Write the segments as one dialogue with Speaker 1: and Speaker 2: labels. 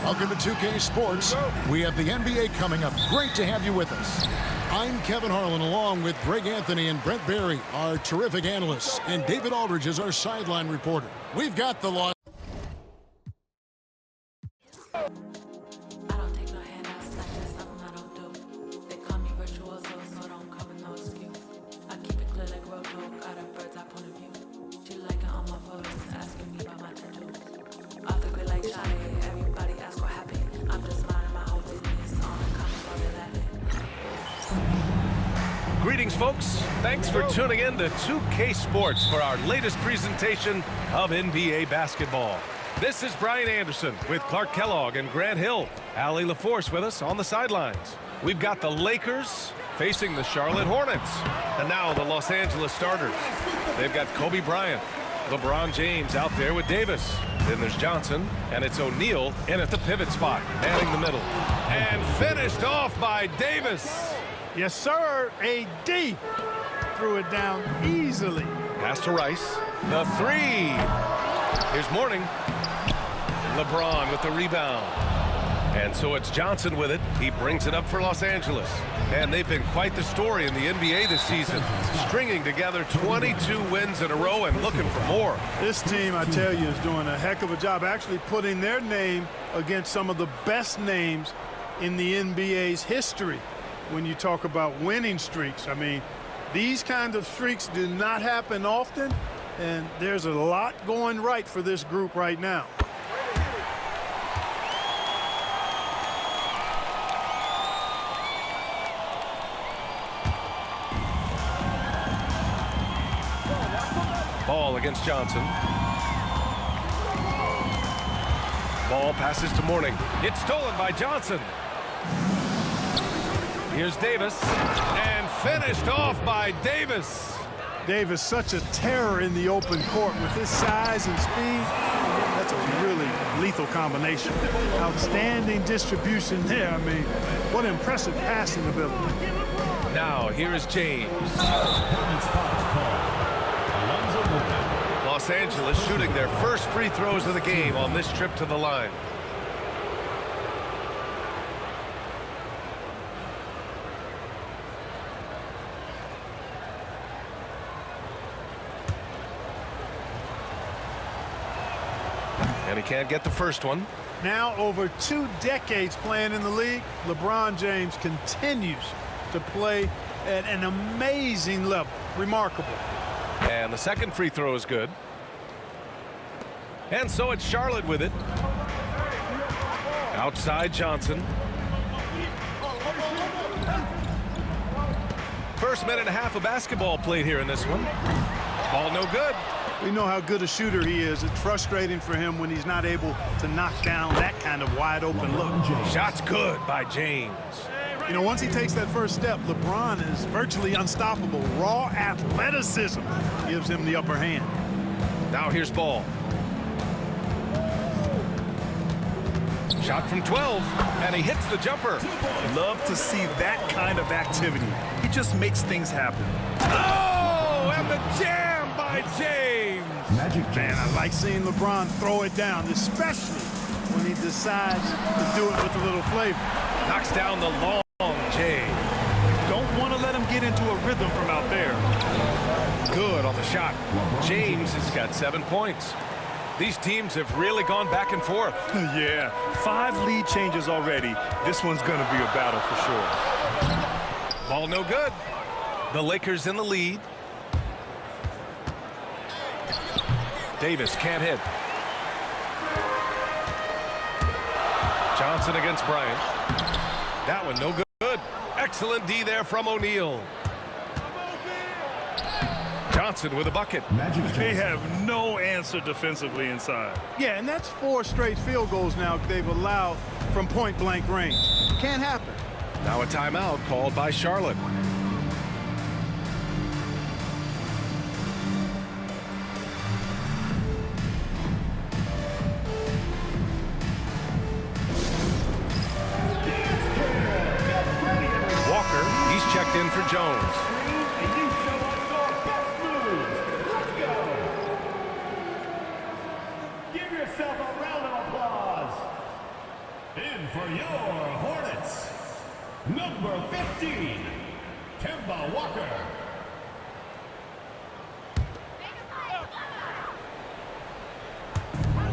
Speaker 1: Welcome to 2K Sports. We have the NBA coming up. Great to have you with us. I'm Kevin Harlan, along with Greg Anthony and Brent Barry, our terrific analysts, and David Aldridge is our sideline reporter. We've got the law.
Speaker 2: Greetings, folks. Thanks for tuning in to 2K Sports for our latest presentation of NBA basketball. This is Brian Anderson with Clark Kellogg and Grant Hill. Allie LaForce with us on the sidelines. We've got the Lakers facing the Charlotte Hornets. And now the Los Angeles starters. They've got Kobe Bryant, LeBron James out there with Davis. Then there's Johnson, and it's O'Neal in at the pivot spot, manning the middle. And finished off by Davis.
Speaker 3: Yes, sir. AD threw it down easily.
Speaker 2: Pass to Rice. The three. Here's Mourning. LeBron with the rebound. And so it's Johnson with it. He brings it up for Los Angeles. And they've been quite the story in the NBA this season, stringing together 22 wins in a row and looking for more.
Speaker 3: This team, I tell you, is doing a heck of a job actually putting their name against some of the best names in the NBA's history. When you talk about winning streaks, I mean, these kind of streaks do not happen often, and there's a lot going right for this group right now.
Speaker 2: Ball against Johnson. Ball passes to Mourning. It's stolen by Johnson. Here's Davis, and finished off by Davis.
Speaker 3: Davis, such a terror in the open court with his size and speed. That's a really lethal combination. Outstanding distribution there. I mean, what impressive passing ability.
Speaker 2: Now, here is James. Los Angeles shooting their first free throws of the game on this trip to the line. And he can't get the first one.
Speaker 3: Now over 2 decades playing in the league, LeBron James continues to play at an amazing level. Remarkable.
Speaker 2: And the second free throw is good. And so it's Charlotte with it. Outside Johnson. First minute and a half of basketball played here in this one. Ball no good.
Speaker 3: We know how good a shooter he is. It's frustrating for him when he's not able to knock down that kind of wide open look.
Speaker 2: Shot's good by James.
Speaker 3: You know, once he takes that first step, LeBron is virtually unstoppable. Raw athleticism gives him the upper hand.
Speaker 2: Now here's Ball. Shot from 12, and he hits the jumper.
Speaker 4: Love to see that kind of activity. He just makes things happen.
Speaker 2: Oh, and the jam by James.
Speaker 3: Man, I like seeing LeBron throw it down, especially when he decides to do it with a little flavor.
Speaker 2: Knocks down the long J.
Speaker 4: Don't want to let him get into a rhythm from out there.
Speaker 2: Good on the shot. James has got 7 points. These teams have really gone back and forth.
Speaker 4: Yeah, 5 lead changes already. This one's going to be a battle for sure.
Speaker 2: Ball no good. The Lakers in the lead. Davis can't hit. Johnson against Bryant. That one no good. Excellent D there from O'Neal. Johnson with a bucket.
Speaker 4: They have no answer defensively inside.
Speaker 3: Yeah, and that's 4 straight field goals now they've allowed from point-blank range. Can't happen.
Speaker 2: Now a timeout called by Charlotte. Walker, he's checked in for Jones.
Speaker 5: In for your Hornets, number 15, Kemba Walker.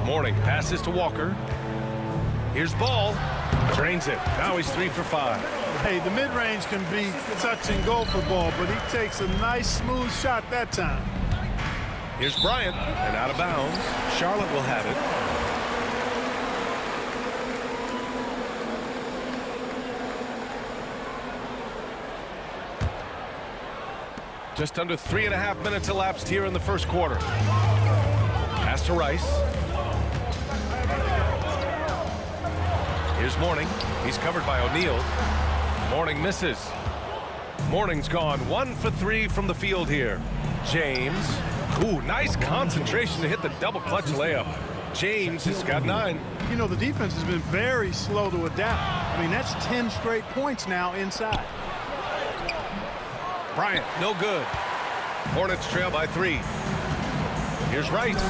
Speaker 2: Mourning passes to Walker. Here's Ball. Drains it. Now he's 3 for 5.
Speaker 3: Hey, the mid-range can be touch and go for Ball, but he takes a nice, smooth shot that time.
Speaker 2: Here's Bryant, and out of bounds. Charlotte will have it. Just under 3.5 minutes elapsed here in the first quarter. Pass to Rice. Here's Mourning. He's covered by O'Neal. Mourning misses. Mourning's gone 1 for 3 from the field here. James. Ooh, nice concentration to hit the double clutch layup. James has got 9.
Speaker 3: You know, the defense has been very slow to adapt. I mean, that's 10 straight points now inside.
Speaker 2: Bryant, no good. Hornets trail by 3. Here's Rice.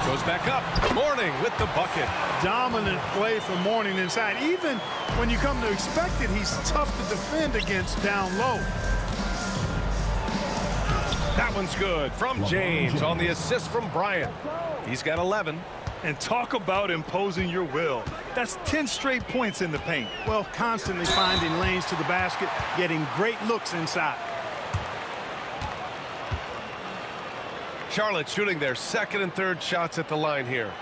Speaker 2: Goes back up. Mourning with the bucket.
Speaker 3: Dominant play from Mourning inside. Even when you come to expect it, he's tough to defend against down low.
Speaker 2: That one's good from James on the assist from Bryant. He's got 11.
Speaker 4: And talk about imposing your will. That's 10 straight points in the paint.
Speaker 3: Well, constantly finding lanes to the basket, getting great looks inside.
Speaker 2: Charlotte shooting their second and third shots at the line here.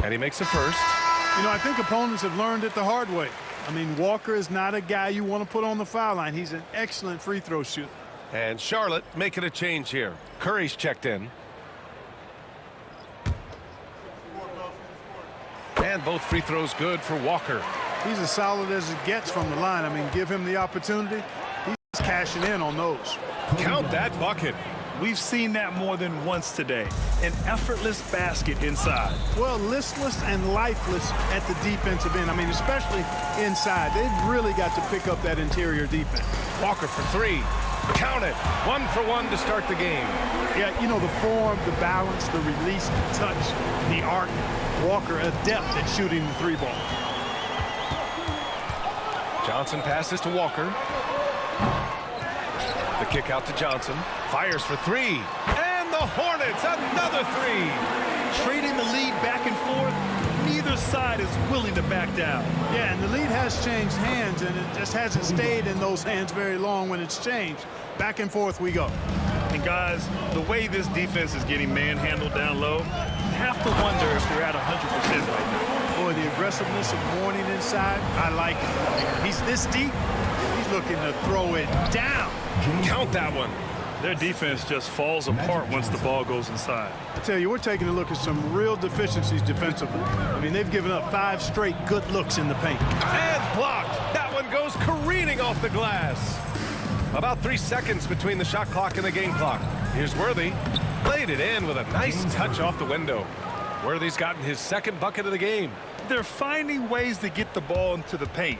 Speaker 2: And he makes a first.
Speaker 3: You know, I think opponents have learned it the hard way. I mean, Walker is not a guy you want to put on the foul line. He's an excellent free throw shooter.
Speaker 2: And Charlotte making a change here. Curry's checked in. And both free throws good for Walker.
Speaker 3: He's as solid as it gets from the line. I mean, give him the opportunity. He's cashing in on those.
Speaker 2: Count that bucket.
Speaker 4: We've seen that more than once today. An effortless basket inside.
Speaker 3: Well, listless and lifeless at the defensive end. I mean, especially inside. They've really got to pick up that interior defense.
Speaker 2: Walker for 3. Count it. 1 for 1 to start the game.
Speaker 3: Yeah, you know, the form, the balance, the release, the touch, the arc. Walker adept at shooting the 3-ball.
Speaker 2: Johnson passes to Walker. The kick out to Johnson. Fires for 3. And the Hornets, another 3.
Speaker 4: Trading the lead back and forth. Neither side is willing to back down.
Speaker 3: Yeah, and the lead has changed hands, and it just hasn't stayed in those hands very long when it's changed. Back and forth we go.
Speaker 4: And guys, the way this defense is getting manhandled down low, you have to wonder if they're at 100% right now.
Speaker 3: Boy, the aggressiveness of Mourning inside, I like it. He's this deep, he's looking to throw it down.
Speaker 2: Count that one.
Speaker 4: Their defense just falls apart once the ball goes inside.
Speaker 3: I tell you, we're taking a look at some real deficiencies defensively. I mean, they've given up 5 straight good looks in the paint.
Speaker 2: And blocked. That one goes careening off the glass. About 3 seconds between the shot clock and the game clock. Here's Worthy. Laid it in with a nice touch off the window. Worthy's gotten his second bucket of the game.
Speaker 4: They're finding ways to get the ball into the paint.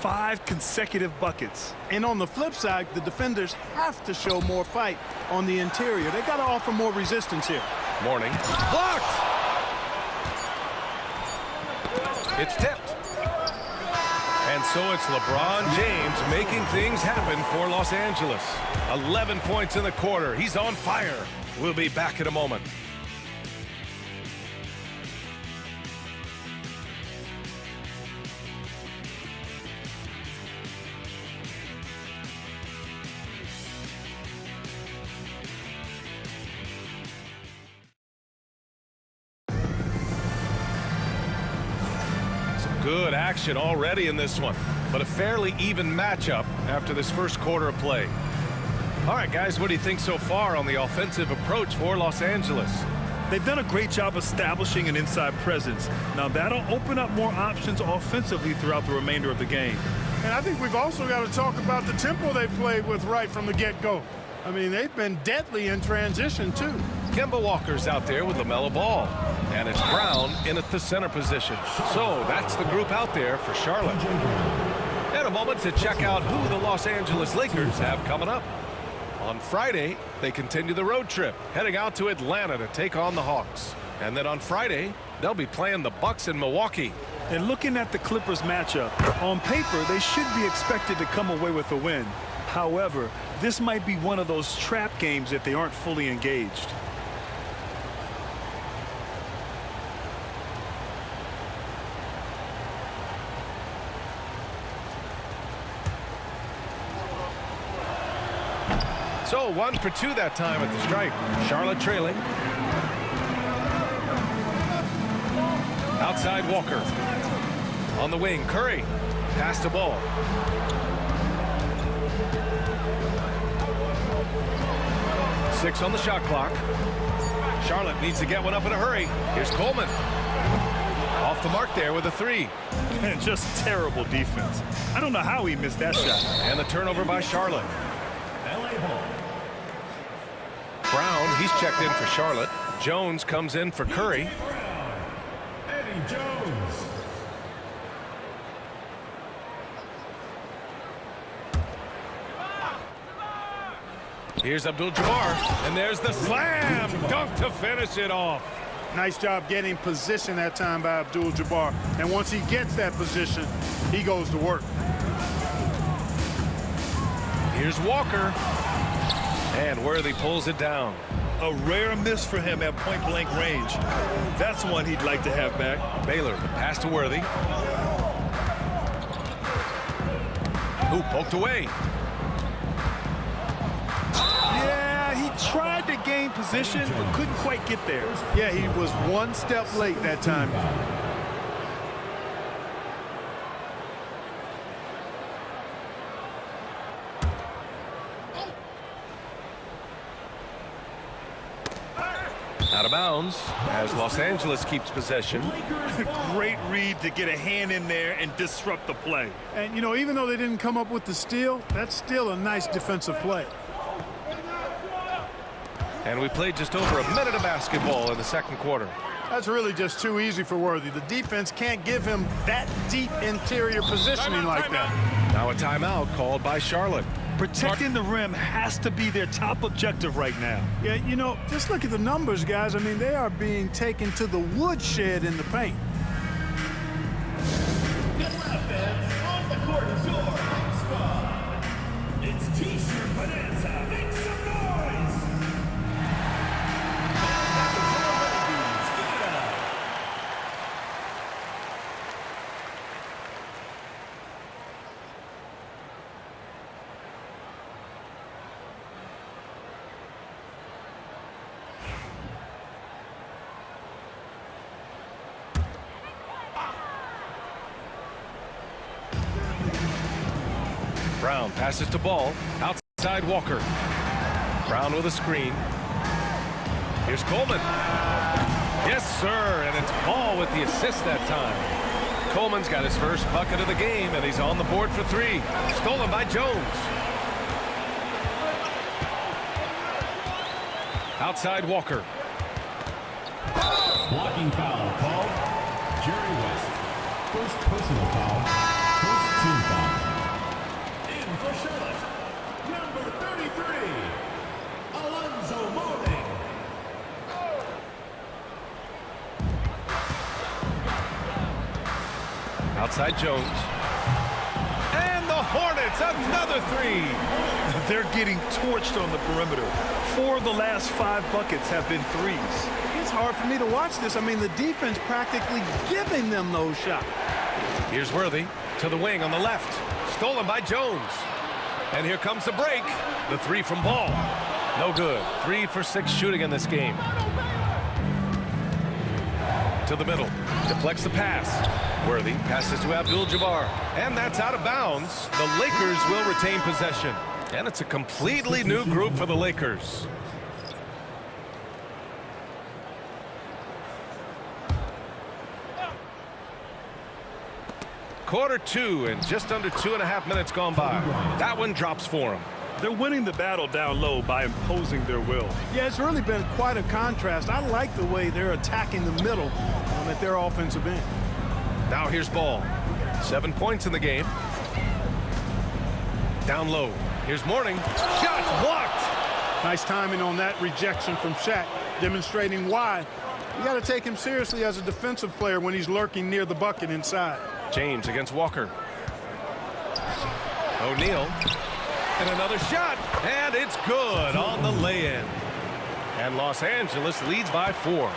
Speaker 4: 5 consecutive buckets.
Speaker 3: And on the flip side, the defenders have to show more fight on the interior. They got to offer more resistance here.
Speaker 2: Mourning. Blocked. It's tipped. And so it's LeBron James making things happen for Los Angeles. 11 points in the quarter. He's on fire. We'll be back in a moment. Good action already in this one, but a fairly even matchup after this first quarter of play. All right, guys, what do you think so far on the offensive approach for Los Angeles?
Speaker 4: They've done a great job establishing an inside presence. Now, that'll open up more options offensively throughout the remainder of the game.
Speaker 3: And I think we've also got to talk about the tempo they played with right from the get-go. I mean, they've been deadly in transition, too.
Speaker 2: Kemba Walker's out there with LaMelo Ball. And it's Brown in at the center position. So that's the group out there for Charlotte. And a moment to check out who the Los Angeles Lakers have coming up. On Friday, they continue the road trip, heading out to Atlanta to take on the Hawks. And then on Friday, they'll be playing the Bucks in Milwaukee.
Speaker 4: And looking at the Clippers matchup, on paper, they should be expected to come away with a win. However, this might be one of those trap games if they aren't fully engaged.
Speaker 2: So 1 for 2 that time at the stripe. Charlotte trailing. Outside Walker. On the wing, Curry. Pass the ball. Six on the shot clock. Charlotte needs to get one up in a hurry. Here's Coleman. Off the mark there with a 3.
Speaker 4: And just terrible defense. I don't know how he missed that shot.
Speaker 2: And the turnover by Charlotte. Brown, he's checked in for Charlotte. Jones comes in for Curry.
Speaker 5: Eddie Jones.
Speaker 2: Here's Abdul-Jabbar, and there's the slam dunk to finish it off.
Speaker 3: Nice job getting position that time by Abdul-Jabbar. And once he gets that position, he goes to work.
Speaker 2: Here's Walker. And Worthy pulls it down.
Speaker 4: A rare miss for him at point-blank range. That's one he'd like to have back.
Speaker 2: Baylor, the pass to Worthy. Who poked away.
Speaker 4: Yeah, he tried to gain position, but couldn't quite get there.
Speaker 3: Yeah, he was one step late that time.
Speaker 2: Out of bounds as Los Angeles keeps possession.
Speaker 4: Great read to get a hand in there and disrupt the play.
Speaker 3: And, you know, even though they didn't come up with the steal, that's still a nice defensive play.
Speaker 2: And we played just over a minute of basketball in the second quarter.
Speaker 3: That's really just too easy for Worthy. The defense can't give him that deep interior positioning like that.
Speaker 2: Now a timeout called by Charlotte.
Speaker 4: Protecting the rim has to be their top objective right now.
Speaker 3: Yeah, you know, just look at the numbers, guys. I mean, they are being taken to the woodshed in the paint.
Speaker 5: Atlanta fans, on the court is your home squad. It's T-shirt Bonanza. Make some noise. Give it up.
Speaker 2: Brown passes to Ball. Outside Walker. Brown with a screen. Here's Coleman. Yes, sir. And it's Ball with the assist that time. Coleman's got his first bucket of the game, and he's on the board for 3. Stolen by Jones. Outside Walker.
Speaker 5: Blocking foul called. Jerry West. First personal foul. First team foul. In for Charlotte, number 33, Alonzo Mourning.
Speaker 2: Outside Jones. And the Hornets, another 3.
Speaker 4: They're getting torched on the perimeter. 4 of the last 5 buckets have been threes.
Speaker 3: It's hard for me to watch this. I mean, the defense practically giving them those shots.
Speaker 2: Here's Worthy to the wing on the left. Stolen by Jones. And here comes the break. The 3 from Ball. No good. 3 for 6 shooting in this game. To the middle. Deflects the pass. Worthy passes to Abdul-Jabbar. And that's out of bounds. The Lakers will retain possession. And it's a completely new group for the Lakers. Quarter 2 and just under 2.5 minutes gone by. That one drops for them.
Speaker 4: They're winning the battle down low by imposing their will.
Speaker 3: Yeah, it's really been quite a contrast. I like the way they're attacking the middle at their offensive end.
Speaker 2: Now here's Ball. 7 points in the game. Down low. Here's Mourning. Shot blocked.
Speaker 3: Nice timing on that rejection from Shaq, demonstrating why you got to take him seriously as a defensive player when he's lurking near the bucket inside.
Speaker 2: James against Walker. O'Neal. And another shot. And it's good on the lay-in. And Los Angeles leads by 4.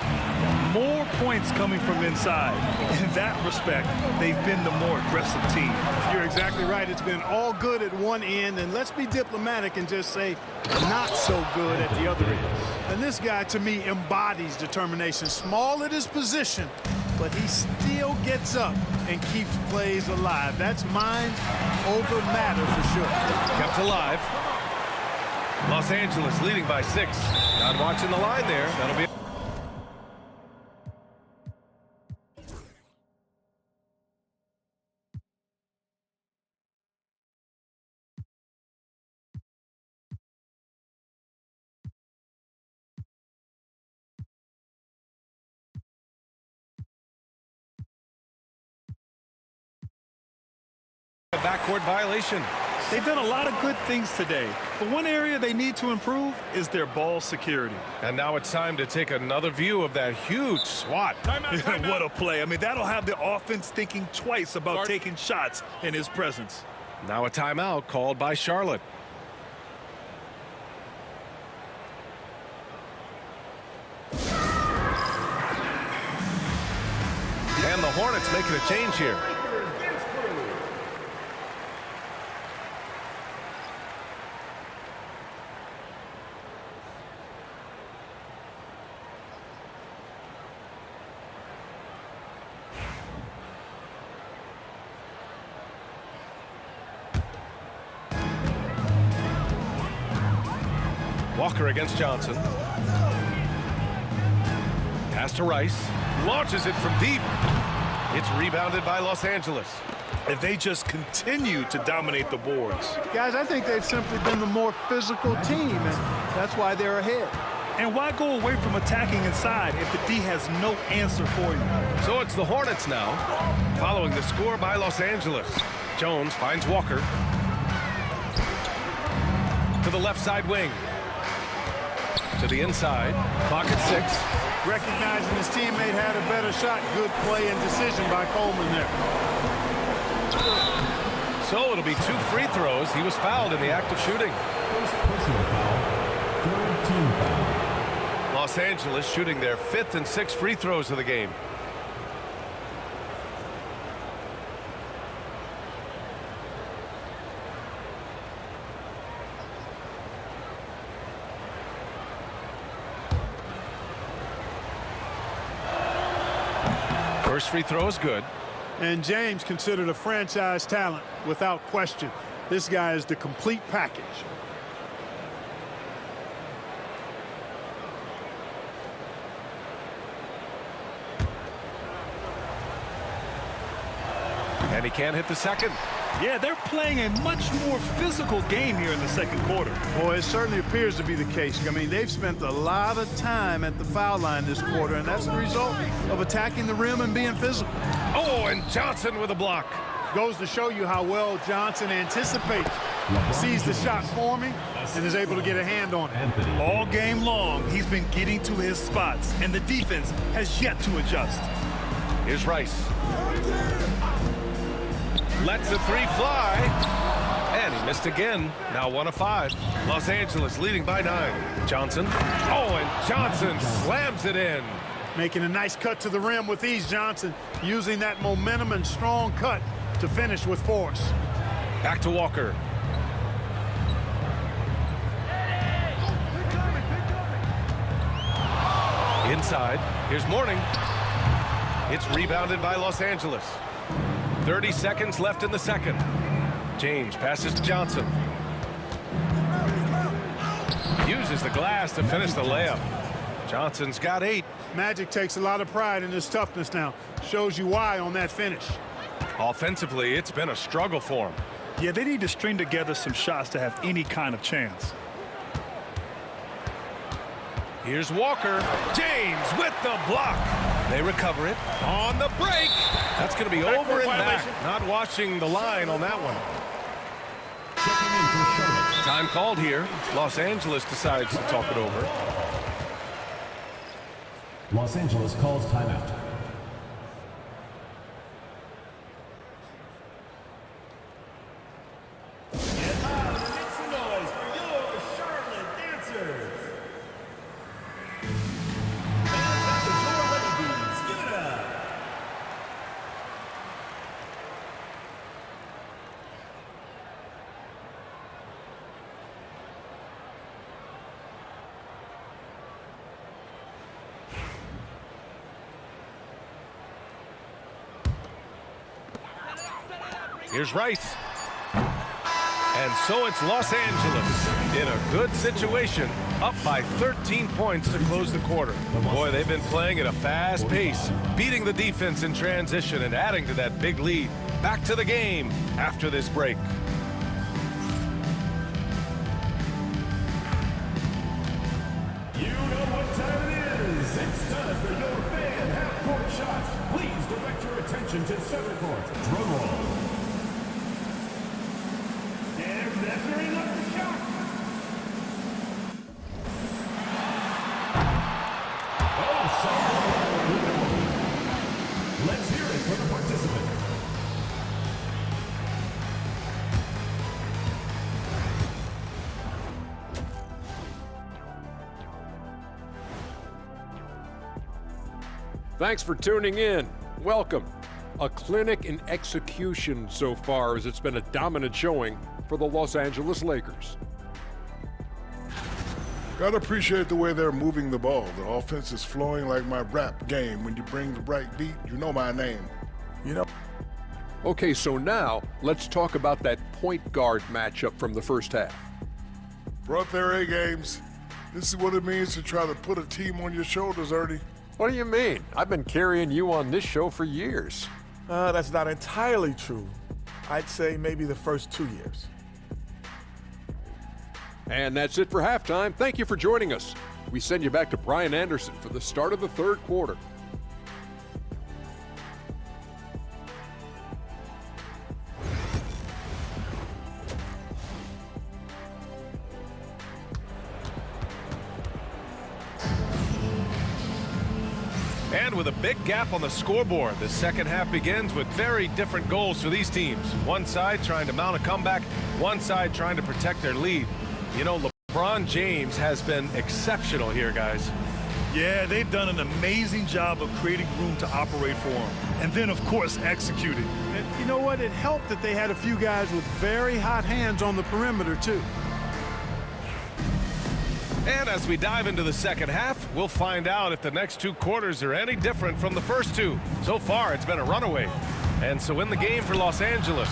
Speaker 4: More points coming from inside. In that respect, they've been the more aggressive team.
Speaker 3: You're exactly right. It's been all good at one end, and let's be diplomatic and just say not so good at the other end. And this guy, to me, embodies determination. Small at his position, but he still gets up and keeps plays alive. That's mind over matter for sure.
Speaker 2: Kept alive. Los Angeles leading by 6. Not watching the line there. That'll be... a backcourt violation.
Speaker 4: They've done a lot of good things today, but one area they need to improve is their ball security.
Speaker 2: And now it's time to take another view of that huge swat.
Speaker 4: What a play. I mean, that'll have the offense thinking twice about taking shots in his presence.
Speaker 2: Now a timeout called by Charlotte. And the Hornets making a change here. Walker against Johnson. Pass to Rice. Launches it from deep. It's rebounded by Los Angeles.
Speaker 4: If they just continue to dominate the boards.
Speaker 3: Guys, I think they've simply been the more physical team, and that's why they're ahead.
Speaker 4: And why go away from attacking inside if the D has no answer for you?
Speaker 2: So it's the Hornets now, following the score by Los Angeles. Jones finds Walker. To the left side wing. To the inside. Clock at 6.
Speaker 3: Recognizing his teammate had a better shot. Good play and decision by Coleman there.
Speaker 2: So it'll be 2 free throws. He was fouled in the act of shooting. Los Angeles shooting their 5th and 6th free throws of the game. First free throw is good.
Speaker 3: And James considered a franchise talent without question. This guy is the complete package.
Speaker 2: And he can't hit the second.
Speaker 4: Yeah, they're playing a much more physical game here in the second quarter.
Speaker 3: Boy, it certainly appears to be the case. I mean, they've spent a lot of time at the foul line this quarter, and that's the result of attacking the rim and being physical.
Speaker 2: Oh, and Johnson with a block.
Speaker 3: Goes to show you how well Johnson anticipates. Sees the shot forming and is able to get a hand on it.
Speaker 4: All game long, he's been getting to his spots, and the defense has yet to adjust.
Speaker 2: Here's Rice. Lets the 3 fly. And he missed again. Now 1 of 5. Los Angeles leading by 9. Johnson. Oh, and Johnson slams it in.
Speaker 3: Making a nice cut to the rim with ease, Johnson. Using that momentum and strong cut to finish with force.
Speaker 2: Back to Walker. Inside. Here's Mourning. It's rebounded by Los Angeles. 30 seconds left in the second. James passes to Johnson. Uses the glass to finish the layup. Johnson's got 8.
Speaker 3: Magic takes a lot of pride in his toughness now. Shows you why on that finish.
Speaker 2: Offensively, it's been a struggle for him.
Speaker 4: Yeah, they need to string together some shots to have any kind of chance.
Speaker 2: Here's Walker. James with the block. They recover it on the break. That's going to be over and back. Not watching the line on that one.
Speaker 5: Checking in for Charlotte.
Speaker 2: Time called here. Los Angeles decides to talk it over.
Speaker 5: Los Angeles calls timeout. Get loud and make some noise for your Charlotte dancers. Fans at the door ladies, give it up.
Speaker 2: Here's Rice. And so it's Los Angeles in a good situation, up by 13 points to close the quarter. Boy, they've been playing at a fast pace, beating the defense in transition and adding to that big lead. Back to the game after this break.
Speaker 5: You know what time it is. It's time for your fan half-court shots. Please direct your attention to center court. Drum roll. They're measuring up the shot. Oh, so let's hear it for the participant.
Speaker 6: Thanks for tuning in. Welcome. A clinic in execution so far, as it's been a dominant showing for the Los Angeles Lakers.
Speaker 7: Gotta appreciate the way they're moving the ball. The offense is flowing like my rap game. When you bring the right beat, you know my name. You know.
Speaker 6: Okay, so now let's talk about that point guard matchup from the first half.
Speaker 7: Brought their A games. This is what it means to try to put a team on your shoulders, Ernie.
Speaker 6: What do you mean? I've been carrying you on this show for years.
Speaker 8: That's not entirely true. I'd say maybe the first 2 years.
Speaker 6: And that's it for halftime. Thank you for joining us. We send you back to Bryant Anderson for the start of the third quarter.
Speaker 2: And with a big gap on the scoreboard, the second half begins with very different goals for these teams. One side trying to mount a comeback, one side trying to protect their lead. You know, LeBron James has been exceptional here, guys.
Speaker 4: Yeah, they've done an amazing job of creating room to operate for him. And then, of course, executing.
Speaker 3: And you know what? It helped that they had a few guys with very hot hands on the perimeter, too.
Speaker 2: And as we dive into the second half, we'll find out if the next two quarters are any different from the first two. So far, it's been a runaway. And so in the game for Los Angeles,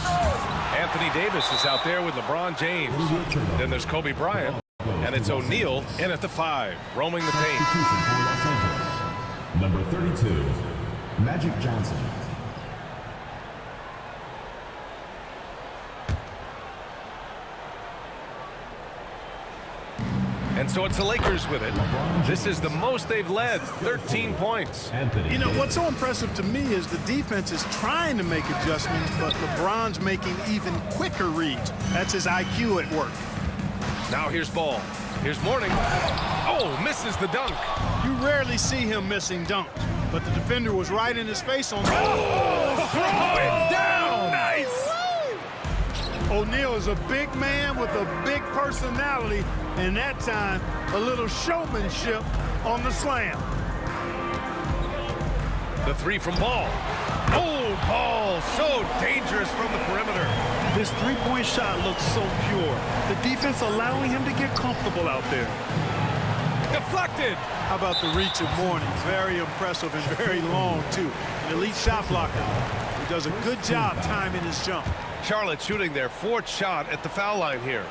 Speaker 2: Anthony Davis is out there with LeBron James. Then there's Kobe Bryant, and it's O'Neal in at the 5, roaming the paint.
Speaker 5: Substitution for Los Angeles. Number 32, Magic Johnson.
Speaker 2: And so it's the Lakers with it. This is the most they've led, 13 points.
Speaker 3: You know, what's so impressive to me is the defense is trying to make adjustments, but LeBron's making even quicker reads. That's his IQ at work.
Speaker 2: Now here's Ball. Here's Mourning. Oh, misses the dunk.
Speaker 3: You rarely see him missing dunks, but the defender was right in his face on that.
Speaker 2: Oh, throw it down. Nice.
Speaker 3: O'Neal is a big man with a big personality, and that time, a little showmanship on the slam.
Speaker 2: The 3 from Ball. Oh, Ball, so dangerous from the perimeter.
Speaker 4: This three-point shot looks so pure. The defense allowing him to get comfortable out there.
Speaker 2: Deflected.
Speaker 3: How about the reach of Mourning? Very impressive and very long, too. An elite shot blocker. He does a good job timing his jump.
Speaker 2: Charlotte shooting their 4th shot at the foul line here.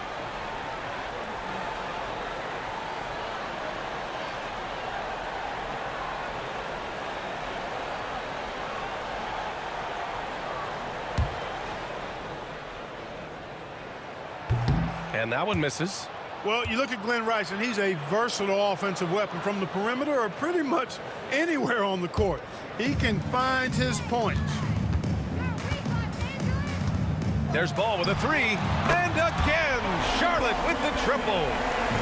Speaker 2: And that one misses.
Speaker 3: Well, you look at Glen Rice, and he's a versatile offensive weapon from the perimeter or pretty much anywhere on the court. He can find his points.
Speaker 2: There's Ball with a three. And again, Charlotte with the triple.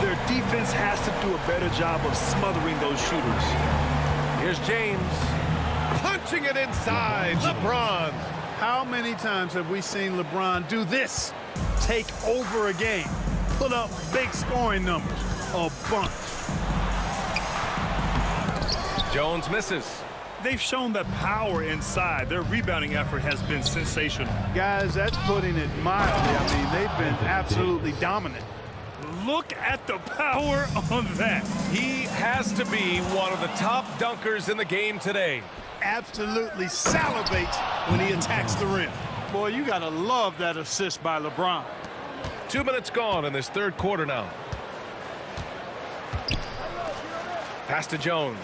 Speaker 4: Their defense has to do a better job of smothering those shooters.
Speaker 2: Here's James. Punching it inside. LeBron.
Speaker 3: How many times have we seen LeBron do this? Take over a game. Put up big scoring numbers. A bunch.
Speaker 2: Jones misses.
Speaker 4: They've shown that power inside. Their rebounding effort has been sensational.
Speaker 3: Guys, that's putting it mildly. I mean, they've been absolutely dominant.
Speaker 4: Look at the power on that.
Speaker 2: He has to be one of the top dunkers in the game today.
Speaker 3: Absolutely salivates when he attacks the rim. Boy, you gotta love that assist by LeBron.
Speaker 2: 2 minutes gone in this third quarter now. Pass to Jones.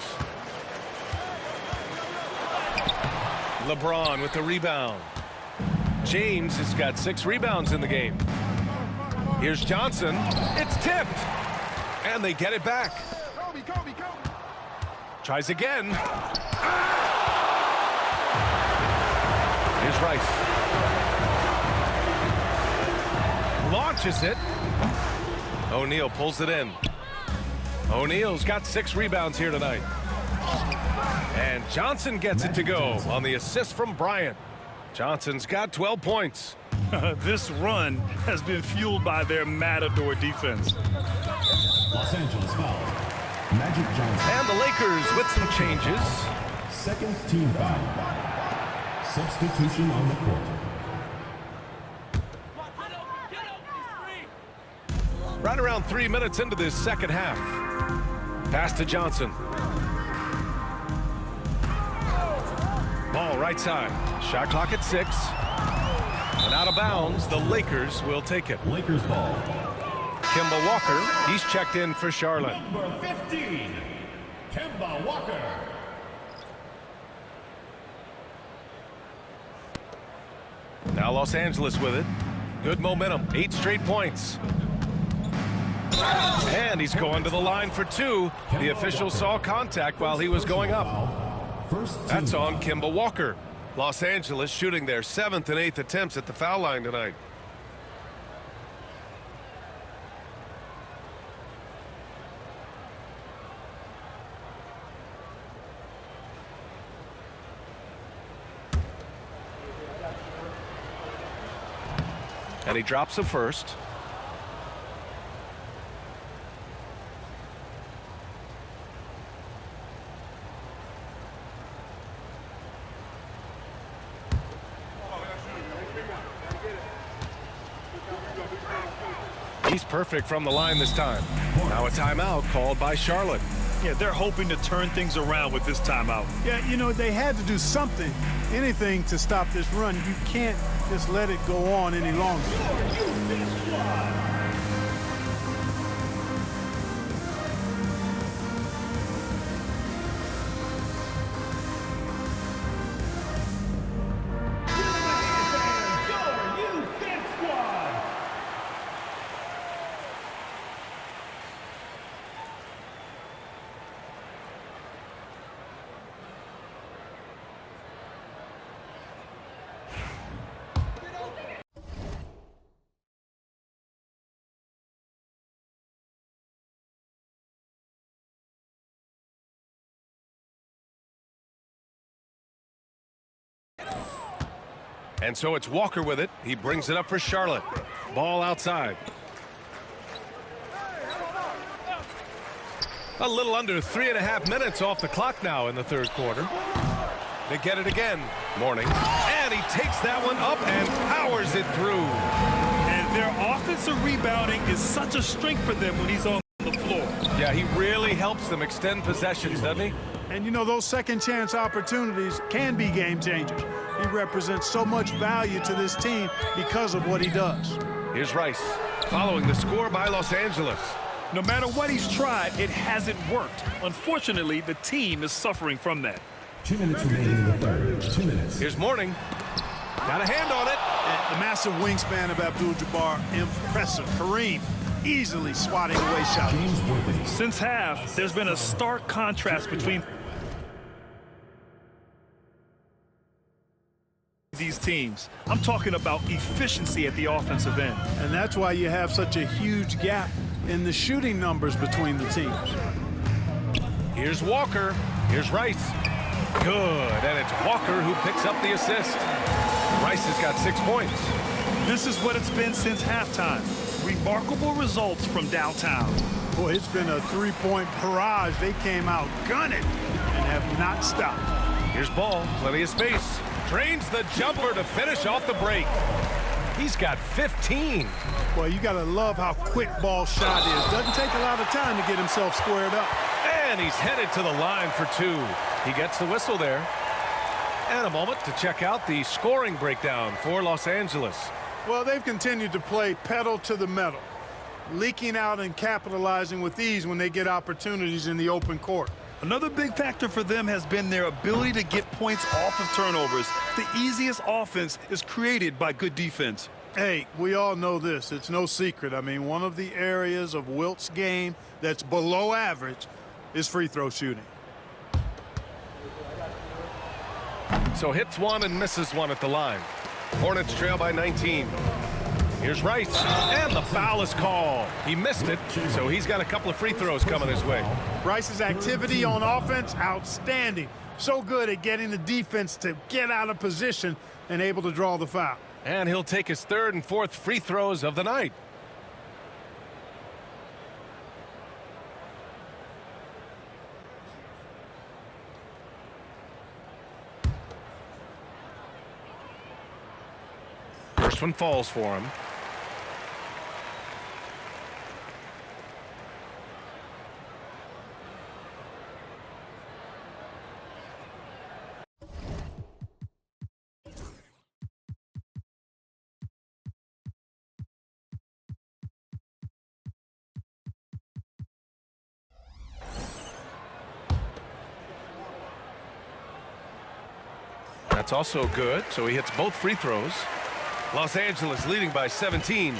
Speaker 2: LeBron with the rebound. James has got 6 rebounds in the game. Here's Johnson. It's tipped. And they get it back. Tries again. Here's Rice. Launches it. O'Neal pulls it in. O'Neal's got 6 rebounds here tonight. And Johnson gets it to go on the assist from Bryant. Johnson's got 12 points.
Speaker 4: This run has been fueled by their Matador defense.
Speaker 5: Los Angeles foul. Magic Johnson.
Speaker 2: And the Lakers with some changes.
Speaker 5: Second team foul. Substitution on the court.
Speaker 2: Right around 3 minutes into this second half. Pass to Johnson. Ball right side. Shot clock at 6. And out of bounds, the Lakers will take it.
Speaker 5: Lakers ball.
Speaker 2: Kemba Walker, he's checked in for Charlotte.
Speaker 5: Number 15, Kemba Walker.
Speaker 2: Now Los Angeles with it. Good momentum, 8 straight points. And he's going to the line for 2. The official saw contact while he was going up. That's on Kemba Walker. Los Angeles shooting their 7th and 8th attempts at the foul line tonight. And he drops the first. He's perfect from the line this time. Now a timeout called by Charlotte.
Speaker 4: Yeah, they're hoping to turn things around with this timeout.
Speaker 3: Yeah, you know, they had to do something, anything to stop this run. You can't just let it go on any longer.
Speaker 2: And so it's Walker with it. He brings it up for Charlotte. Ball outside. A little under 3.5 minutes off the clock now in the third quarter. They get it again. Mourning. And he takes that one up and powers it through.
Speaker 4: And their offensive rebounding is such a strength for them when he's on the floor.
Speaker 2: Yeah, he really helps them extend possessions, doesn't he?
Speaker 3: And you know, those second chance opportunities can be game changers. He represents so much value to this team because of what he does.
Speaker 2: Here's Rice, following the score by Los Angeles.
Speaker 4: No matter what he's tried, it hasn't worked. Unfortunately, the team is suffering from that.
Speaker 5: 2 minutes remaining in the third. 2 minutes.
Speaker 2: Here's Mourning. Got a hand on it.
Speaker 3: And the massive wingspan of Abdul-Jabbar, impressive. Kareem easily swatting away shots.
Speaker 4: Since half, there's been a stark contrast between these teams. I'm talking about efficiency at the offensive end.
Speaker 3: And that's why you have such a huge gap in the shooting numbers between the teams.
Speaker 2: Here's Walker. Here's Rice. Good. And it's Walker who picks up the assist. Rice has got 6 points.
Speaker 4: This is what it's been since halftime. Remarkable results from downtown.
Speaker 3: Boy, it's been a three-point barrage. They came out gunning and have not stopped.
Speaker 2: Here's Ball. Plenty of space. Drains the jumper to finish off the break. He's got 15.
Speaker 3: Well, you got to love how quick Ball's shot is. Doesn't take a lot of time to get himself squared up.
Speaker 2: And he's headed to the line for 2. He gets the whistle there. And a moment to check out the scoring breakdown for Los Angeles.
Speaker 3: Well, they've continued to play pedal to the metal, leaking out and capitalizing with ease when they get opportunities in the open court.
Speaker 4: Another big factor for them has been their ability to get points off of turnovers. The easiest offense is created by good defense.
Speaker 3: Hey, we all know this. It's no secret. I mean, one of the areas of Wilt's game that's below average is free throw shooting.
Speaker 2: So hits 1 and misses 1 at the line. Hornets trail by 19. Here's Rice, and the foul is called. He missed it, so he's got a couple of free throws coming his way.
Speaker 3: Rice's activity on offense, outstanding. So good at getting the defense to get out of position and able to draw the foul.
Speaker 2: And he'll take his 3rd and 4th free throws of the night. First one falls for him. That's also good, so he hits both free throws. Los Angeles leading by 17.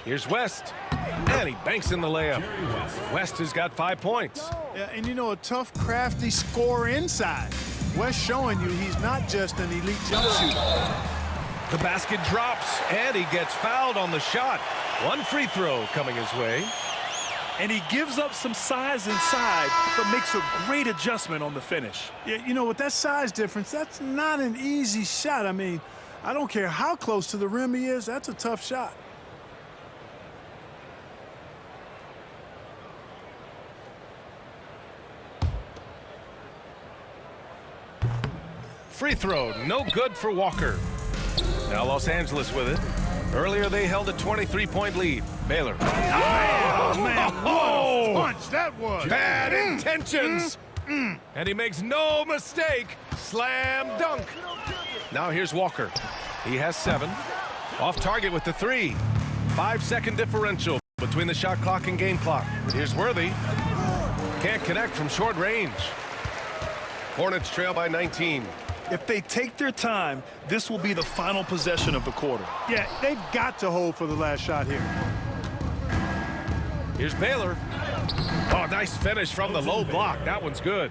Speaker 2: Here's West, and he banks in the layup. West has got 5 points.
Speaker 3: Yeah, and you know, a tough, crafty scorer inside. West showing you he's not just an elite jump shooter.
Speaker 2: The basket drops, and he gets fouled on the shot. 1 free throw coming his way.
Speaker 4: And he gives up some size inside, but makes a great adjustment on the finish.
Speaker 3: Yeah, you know, with that size difference, that's not an easy shot. I mean, I don't care how close to the rim he is, that's a tough shot.
Speaker 2: Free throw, no good for Walker. Now Los Angeles with it. Earlier they held a 23-point lead. Baylor.
Speaker 3: Oh, man, what a punch that was.
Speaker 2: Bad intentions. And he makes no mistake. Slam dunk. Now here's Walker. He has 7. Off target with the 3. 5-second differential between the shot clock and game clock. Here's Worthy. Can't connect from short range. Hornets trail by 19.
Speaker 4: If they take their time, this will be the final possession of the quarter.
Speaker 3: Yeah, they've got to hold for the last shot here.
Speaker 2: Here's Baylor. Oh, nice finish from the low block. That one's good.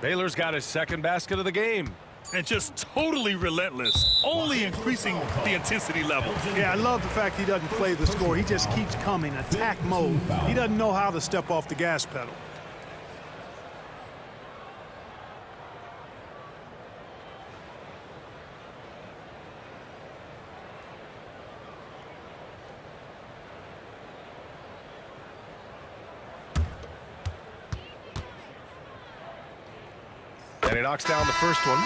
Speaker 2: Baylor's got his 2nd basket of the game.
Speaker 4: And just totally relentless, only increasing the intensity level.
Speaker 3: Yeah, I love the fact he doesn't play the score. He just keeps coming, attack mode. He doesn't know how to step off the gas pedal.
Speaker 2: And he knocks down the first one.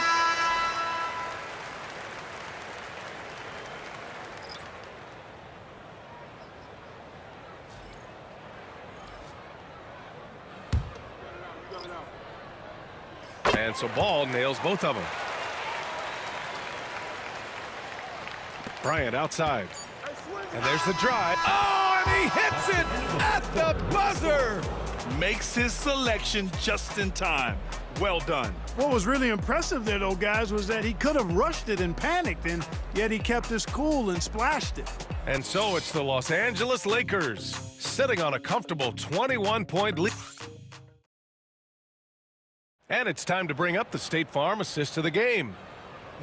Speaker 2: And so Ball nails both of them. Bryant outside. And there's the drive. Oh, and he hits it at the buzzer.
Speaker 4: Makes his selection just in time. Well done.
Speaker 3: What was really impressive there, though, guys, was that he could have rushed it and panicked, and yet he kept his cool and splashed it.
Speaker 2: And so it's the Los Angeles Lakers sitting on a comfortable 21-point lead. And it's time to bring up the State Farm assist of the game.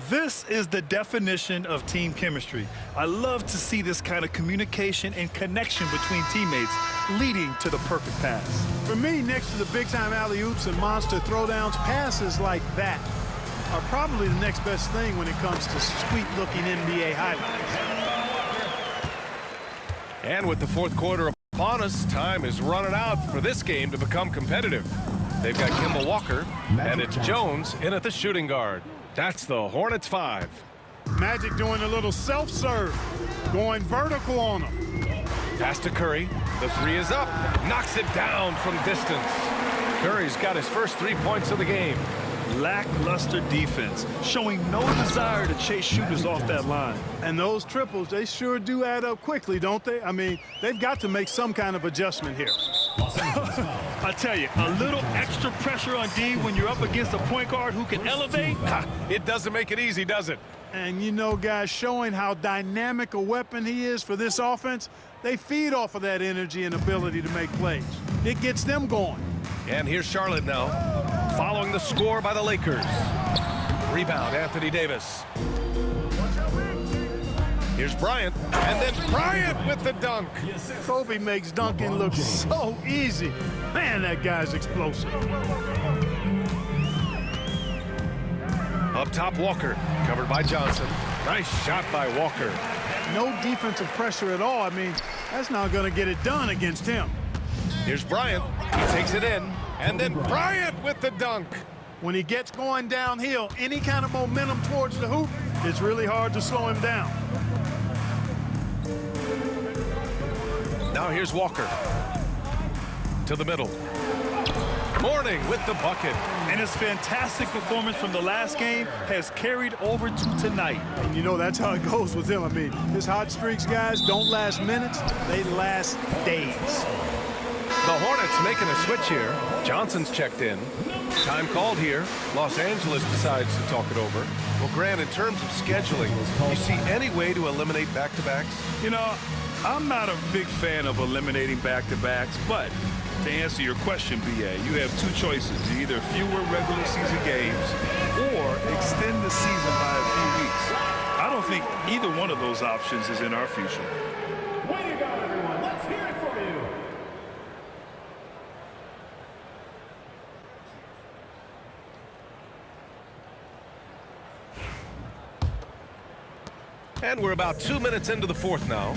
Speaker 4: This is the definition of team chemistry. I love to see this kind of communication and connection between teammates leading to the perfect pass.
Speaker 3: For me, next to the big-time alley-oops and monster throwdowns, passes like that are probably the next best thing when it comes to sweet-looking NBA highlights.
Speaker 2: And with the fourth quarter upon us, time is running out for this game to become competitive. They've got Kemba Walker, and it's Jones in at the shooting guard. That's the Hornets 5.
Speaker 3: Magic doing a little self-serve, going vertical on them.
Speaker 2: Pass to Curry. The three is up. Knocks it down from distance. Curry's got his first 3 points of the game.
Speaker 4: Lackluster defense, showing no desire to chase shooters off that line.
Speaker 3: And those triples, they sure do add up quickly, don't they? I mean, they've got to make some kind of adjustment here.
Speaker 4: I tell you, a little extra pressure on D when you're up against a point guard who can elevate.
Speaker 2: It doesn't make it easy, does it?
Speaker 3: And, you know, guys, showing how dynamic a weapon he is for this offense, they feed off of that energy and ability to make plays. It gets them going.
Speaker 2: And here's Charlotte now, following the score by the Lakers. Rebound, Anthony Davis. Here's Bryant, and then Bryant with the dunk.
Speaker 3: Kobe makes dunking look so easy. Man, that guy's explosive.
Speaker 2: Up top, Walker, covered by Johnson. Nice shot by Walker.
Speaker 3: No defensive pressure at all. I mean, that's not going to get it done against him.
Speaker 2: Here's Bryant. He takes it in, and then Bryant with the dunk.
Speaker 3: When he gets going downhill, any kind of momentum towards the hoop, it's really hard to slow him down.
Speaker 2: Now here's Walker. To the middle. Mourning with the bucket.
Speaker 4: And his fantastic performance from the last game has carried over to tonight.
Speaker 3: And you know, that's how it goes with him. I mean, his hot streaks, guys, don't last minutes. They last days.
Speaker 2: The Hornets making a switch here. Johnson's checked in. Time called here. Los Angeles decides to talk it over. Well, Grant, in terms of scheduling, you see any way to eliminate back-to-backs?
Speaker 4: You know, I'm not a big fan of eliminating back-to-backs, but to answer your question, BA, you have two choices. Either fewer regular season games or extend the season by a few weeks. I don't think either one of those options is in our future.
Speaker 5: Way to go, everyone. Let's hear it for you.
Speaker 2: And we're about 2 minutes into the fourth now.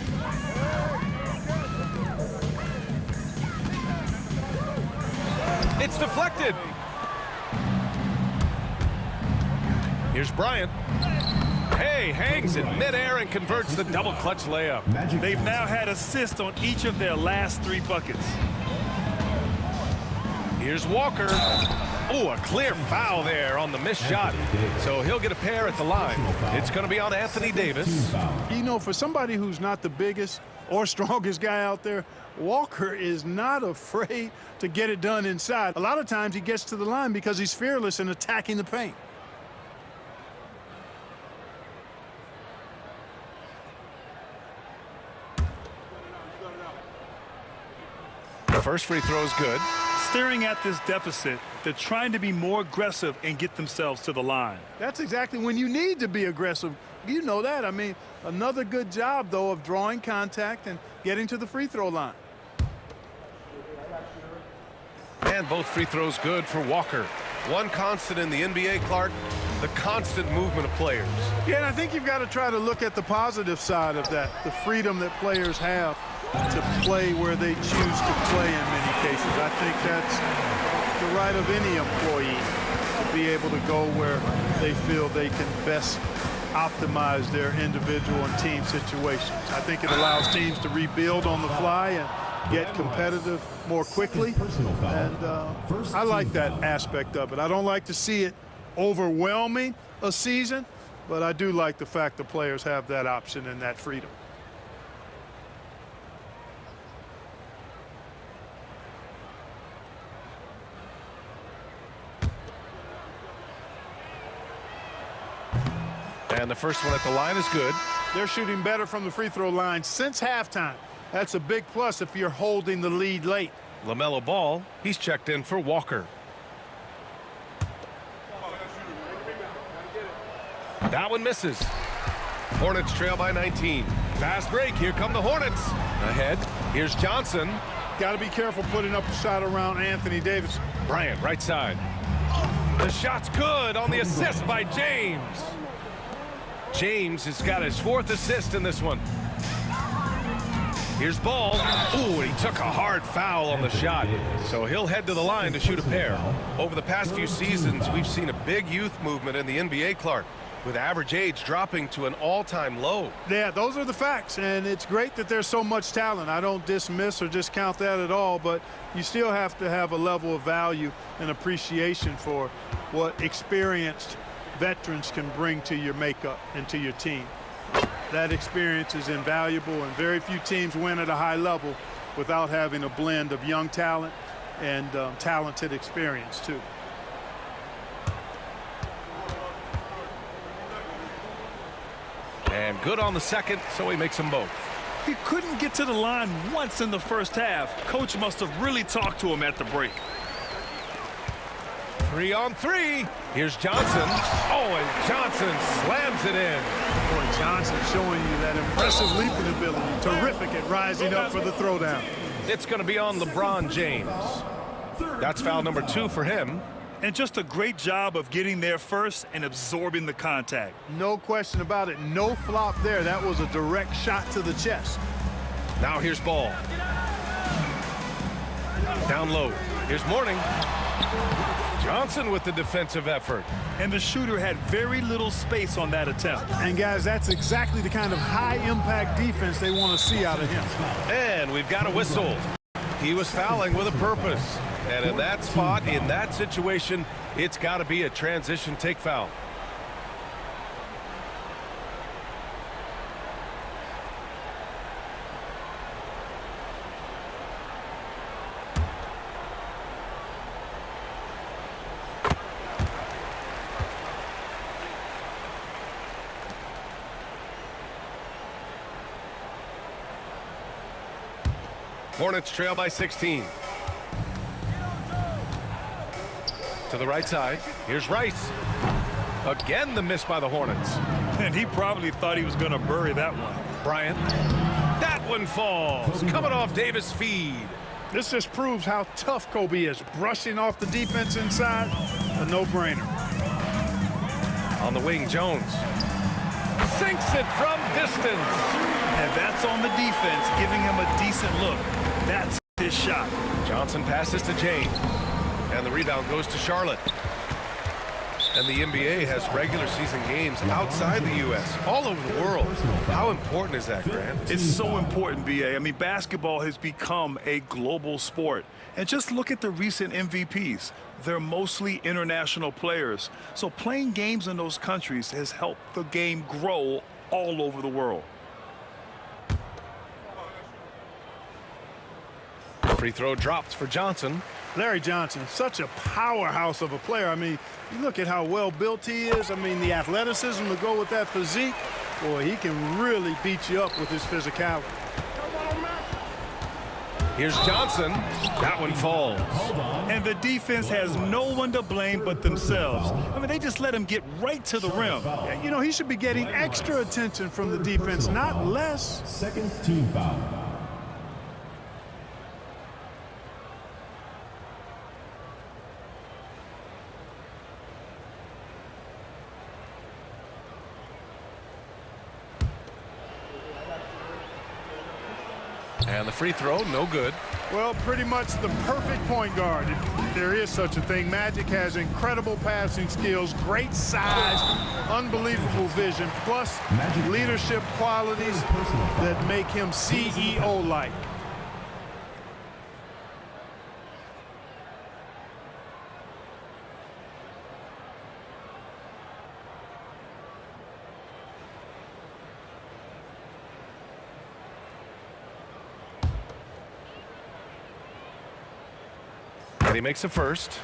Speaker 2: It's deflected. Here's Bryant. Hey, hangs in midair and converts the double clutch layup.
Speaker 4: They've now had assists on each of their last 3 buckets.
Speaker 2: Here's Walker. Oh, a clear foul there on the missed shot. So he'll get a pair at the line. It's going to be on Anthony Davis.
Speaker 3: You know, for somebody who's not the biggest or strongest guy out there, Walker is not afraid to get it done inside. A lot of times he gets to the line because he's fearless in attacking the paint.
Speaker 2: The first free throw is good.
Speaker 4: Staring at this deficit, they're trying to be more aggressive and get themselves to the line.
Speaker 3: That's exactly when you need to be aggressive. You know that. I mean, another good job, though, of drawing contact and getting to the free throw line.
Speaker 2: And both free throws good for Walker. One constant in the NBA, Clark, the constant movement of players.
Speaker 3: Yeah, and I think you've got to try to look at the positive side of that, the freedom that players have to play where they choose to play in many cases. I think that's the right of any employee to be able to go where they feel they can best optimize their individual and team situations. I think it allows teams to rebuild on the fly and get competitive more quickly, and I like that aspect of it. I don't like to see it overwhelming a season, but I do like the fact the players have that option and that freedom.
Speaker 2: And the first one at the line is good.
Speaker 3: They're shooting better from the free throw line since halftime. That's a big plus if you're holding the lead late.
Speaker 2: LaMelo Ball, he's checked in for Walker. That one misses. Hornets trail by 19. Fast break. Here come the Hornets. Ahead. Here's Johnson.
Speaker 3: Got to be careful putting up a shot around Anthony Davis.
Speaker 2: Bryant, right side. The shot's good on the assist by James. James has got his 4th assist in this one. Here's Ball. Ooh, and he took a hard foul on the shot. So he'll head to the line to shoot a pair. Over the past few seasons, we've seen a big youth movement in the NBA, Clark, with average age dropping to an all-time low.
Speaker 3: Yeah, those are the facts, and it's great that there's so much talent. I don't dismiss or discount that at all, but you still have to have a level of value and appreciation for what experienced veterans can bring to your makeup and to your team. That experience is invaluable, and very few teams win at a high level without having a blend of young talent and talented experience, too.
Speaker 2: And good on the second, so he makes them both.
Speaker 4: He couldn't get to the line once in the first half. Coach must have really talked to him at the break.
Speaker 2: 3 on 3. Here's Johnson. Oh, and Johnson slams it in.
Speaker 3: Boy, Johnson showing you that impressive leaping ability. Terrific at rising up for the throwdown.
Speaker 2: It's going to be on LeBron James. That's foul number 2 for him.
Speaker 4: And just a great job of getting there first and absorbing the contact.
Speaker 3: No question about it. No flop there. That was a direct shot to the chest.
Speaker 2: Now here's Ball. Down low. Here's Mourning. Johnson with the defensive effort.
Speaker 4: And the shooter had very little space on that attempt.
Speaker 3: And, guys, that's exactly the kind of high-impact defense they want to see out of him.
Speaker 2: And we've got a whistle. He was fouling with a purpose. And in that spot, in that situation, it's got to be a transition take foul. Hornets trail by 16. To the right side. Here's Rice. Again, the miss by the Hornets.
Speaker 4: And he probably thought he was going to bury that one.
Speaker 2: Bryant. That one falls. Coming off Davis' feed.
Speaker 3: This just proves how tough Kobe is. Brushing off the defense inside, a no-brainer.
Speaker 2: On the wing, Jones. Sinks it from distance.
Speaker 4: And that's on the defense, giving him a decent look. That's his shot.
Speaker 2: Johnson passes to James. And the rebound goes to Charlotte. And the NBA has regular season games outside the U.S., all over the world. How important is that, Grant?
Speaker 4: It's so important, B.A. I mean, basketball has become a global sport. And just look at the recent MVPs. They're mostly international players. So playing games in those countries has helped the game grow all over the world.
Speaker 2: Free throw dropped for Johnson.
Speaker 3: Larry Johnson, such a powerhouse of a player. I mean, you look at how well built he is. I mean, the athleticism to go with that physique. Boy, he can really beat you up with his physicality.
Speaker 2: Here's Johnson. That one falls.
Speaker 4: And the defense has no one to blame but themselves. I mean, they just let him get right to the rim.
Speaker 3: You know, he should be getting extra attention from the defense, not less.
Speaker 5: Second team foul.
Speaker 2: And the free throw, no good.
Speaker 3: Well, pretty much the perfect point guard. If there is such a thing. Magic has incredible passing skills, great size, unbelievable vision, plus leadership qualities that make him CEO-like.
Speaker 2: And he makes a first.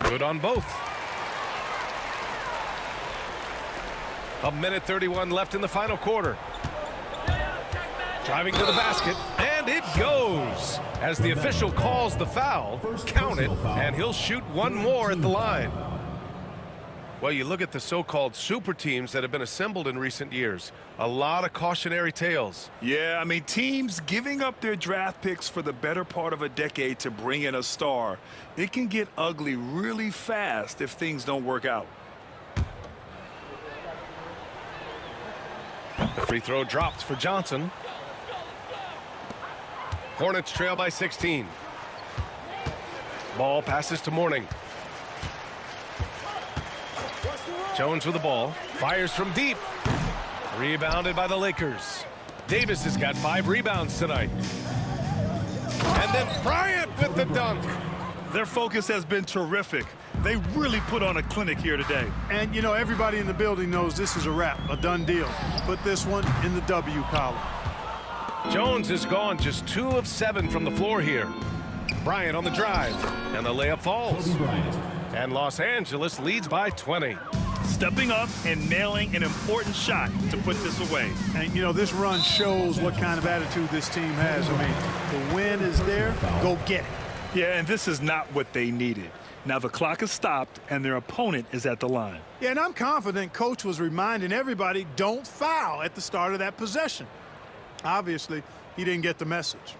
Speaker 2: Good on both. 1:31 left in the final quarter. Driving to the basket, and it goes. As the official calls the foul, count it, and he'll shoot one more at the line. Well, you look at the so-called super teams that have been assembled in recent years. A lot of cautionary tales.
Speaker 4: Yeah, I mean, teams giving up their draft picks for the better part of a decade to bring in a star. It can get ugly really fast if things don't work out.
Speaker 2: The free throw dropped for Johnson. Hornets trail by 16. Ball passes to Mourning. Jones with the ball. Fires from deep. Rebounded by the Lakers. Davis has got 5 rebounds tonight. And then Bryant with the dunk.
Speaker 4: Their focus has been terrific. They really put on a clinic here today.
Speaker 3: And, you know, everybody in the building knows this is a wrap, a done deal. Put this one in the W column.
Speaker 2: Jones is gone just 2 of 7 from the floor here. Bryant on the drive, and the layup falls. And Los Angeles leads by 20.
Speaker 4: Stepping up and nailing an important shot to put this away.
Speaker 3: And, you know, this run shows what kind of attitude this team has. I mean, the win is there, go get it.
Speaker 4: Yeah, and this is not what they needed. Now the clock is stopped, and their opponent is at the line.
Speaker 3: Yeah, and I'm confident Coach was reminding everybody, don't foul at the start of that possession. Obviously, he didn't get the message.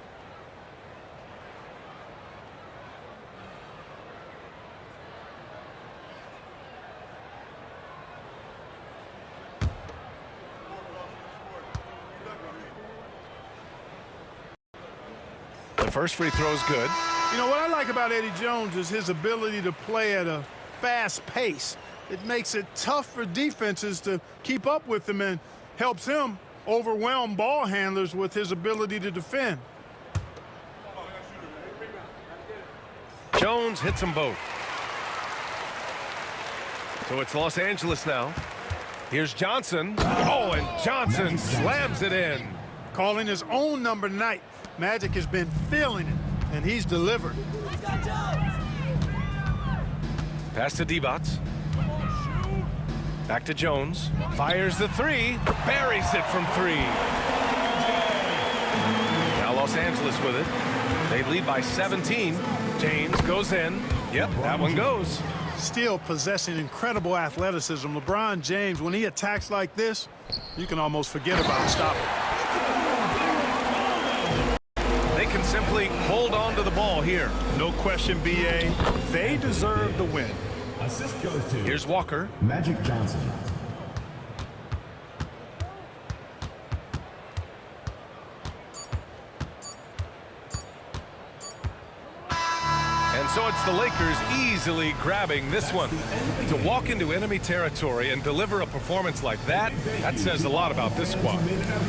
Speaker 2: The first free throw is good.
Speaker 3: You know, what I like about Eddie Jones is his ability to play at a fast pace. It makes it tough for defenses to keep up with him and helps him overwhelm ball handlers with his ability to defend.
Speaker 2: Jones hits them both. So it's Los Angeles now. Here's Johnson. Oh, and Johnson slams it in.
Speaker 3: Calling his own number tonight. Magic has been feeling it, and he's delivered.
Speaker 2: Pass to Divac. Back to Jones. Fires the 3. Buries it from 3. Now Los Angeles with it. They lead by 17. James goes in. Yep, that one goes.
Speaker 3: Still possessing incredible athleticism. LeBron James, when he attacks like this, you can almost forget about stopping.
Speaker 2: They can simply hold on to the ball here.
Speaker 4: No question, B.A. They deserve the win.
Speaker 5: Assist goes to
Speaker 2: Here's Walker.
Speaker 5: Magic Johnson.
Speaker 2: And so it's the Lakers easily grabbing this one. To walk into enemy territory and deliver a performance like that, that says a lot about this squad.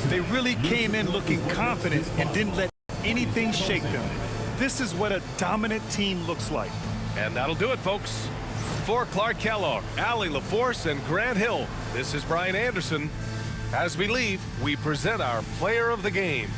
Speaker 4: They really came in looking confident and didn't let anything shake them. This is what a dominant team looks like.
Speaker 2: And that'll do it, folks. For Clark Kellogg, Allie LaForce, and Grant Hill, this is Brian Anderson. As we leave, we present our player of the game.